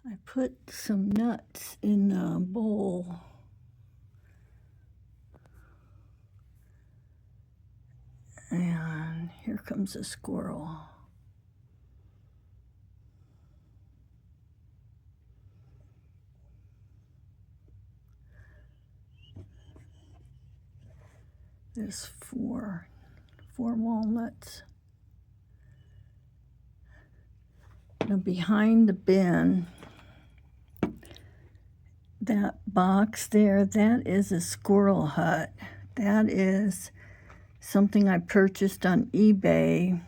I put some nuts in the bowl. And here comes a squirrel. There's four walnuts. Now behind the bin, that box there, that is a squirrel hut. That is something I purchased on eBay.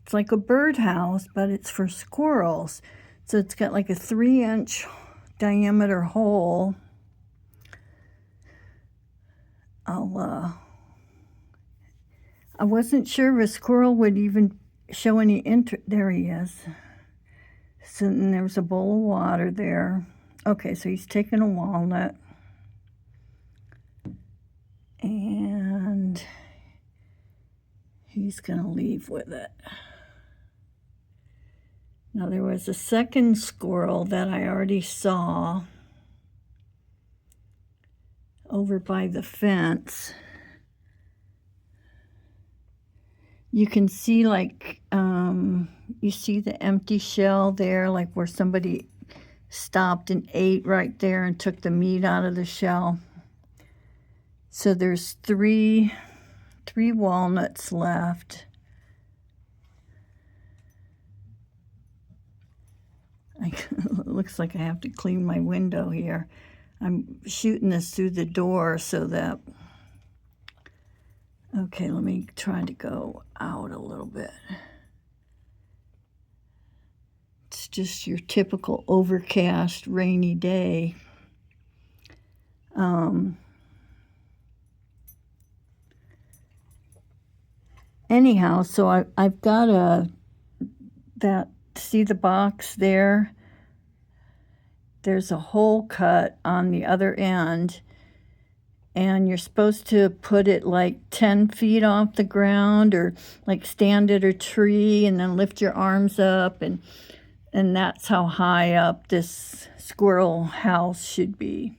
It's like a birdhouse, but it's for squirrels. So it's got like a 3-inch diameter hole. I wasn't sure if a squirrel would even show any interest. There he is. So then there was a bowl of water there. Okay, so he's taking a walnut. And he's going to leave with it. Now there was a second squirrel that I already saw over by the fence. You can see like, you see the empty shell there, like where somebody stopped and ate right there and took the meat out of the shell. So there's three walnuts left. It looks like I have to clean my window here. I'm shooting this through the door so that, okay, let me try to go out a little bit. It's just your typical overcast, rainy day. Anyhow, so I've got see the box there? There's a hole cut on the other end, and you're supposed to put it like 10 feet off the ground, or like stand at a tree and then lift your arms up, and that's how high up this squirrel house should be.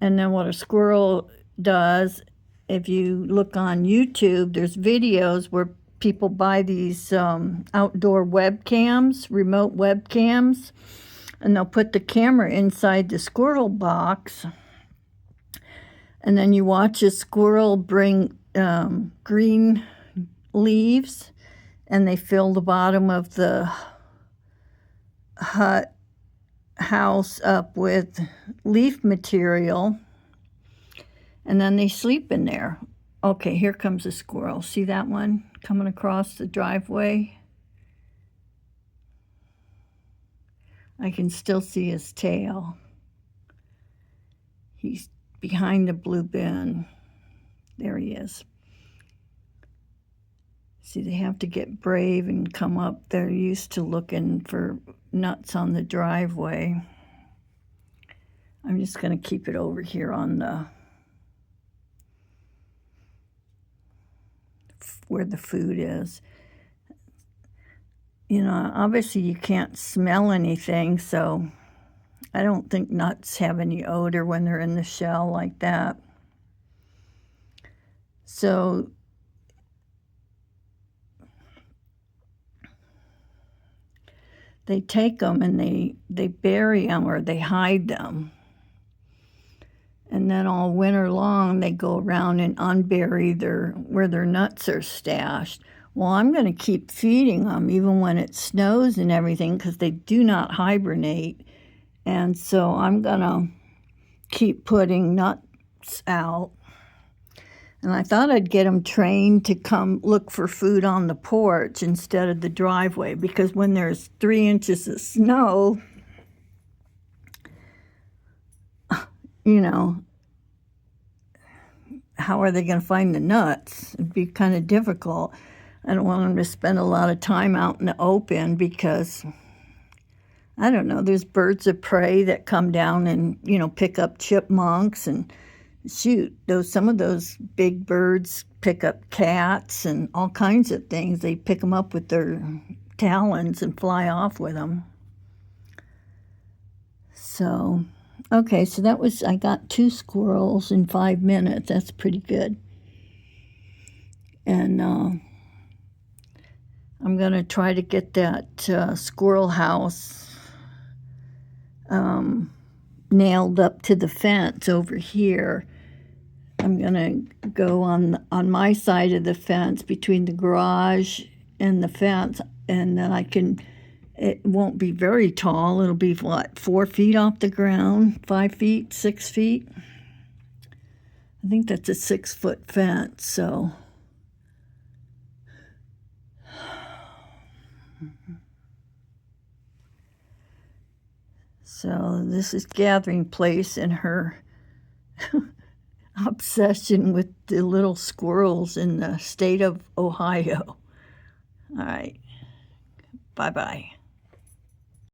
And then what a squirrel does, if you look on YouTube, there's videos where people buy these outdoor webcams, remote webcams, and they'll put the camera inside the squirrel box, and then you watch a squirrel bring green leaves, and they fill the bottom of the house up with leaf material, and then they sleep in there. Okay, here comes a squirrel. See that one coming across the driveway? I can still see his tail. He's behind the blue bin. There he is. See, they have to get brave and come up. They're used to looking for nuts on the driveway. I'm just going to keep it over here on the where the food is. You know, obviously you can't smell anything, so I don't think nuts have any odor when they're in the shell like that. So they take them and they bury them, or they hide them. And then all winter long, they go around and unbury where their nuts are stashed. Well, I'm going to keep feeding them even when it snows and everything, because they do not hibernate. And so I'm going to keep putting nuts out. And I thought I'd get them trained to come look for food on the porch instead of the driveway, because when there's 3 inches of snow, you know, how are they going to find the nuts? It'd be kind of difficult. I don't want them to spend a lot of time out in the open, because, I don't know, there's birds of prey that come down and, you know, pick up chipmunks, and shoot, some of those big birds pick up cats and all kinds of things. They pick them up with their talons and fly off with them. So, okay, so I got 2 squirrels in 5 minutes. That's pretty good. And I'm going to try to get that squirrel house nailed up to the fence over here. I'm going to go on my side of the fence between the garage and the fence, and then it won't be very tall. It'll be, 4 feet off the ground, 5 feet, 6 feet. I think that's a 6-foot fence, so. So this is Gathering Place and her obsession with the little squirrels in the state of Ohio. All right. Bye-bye.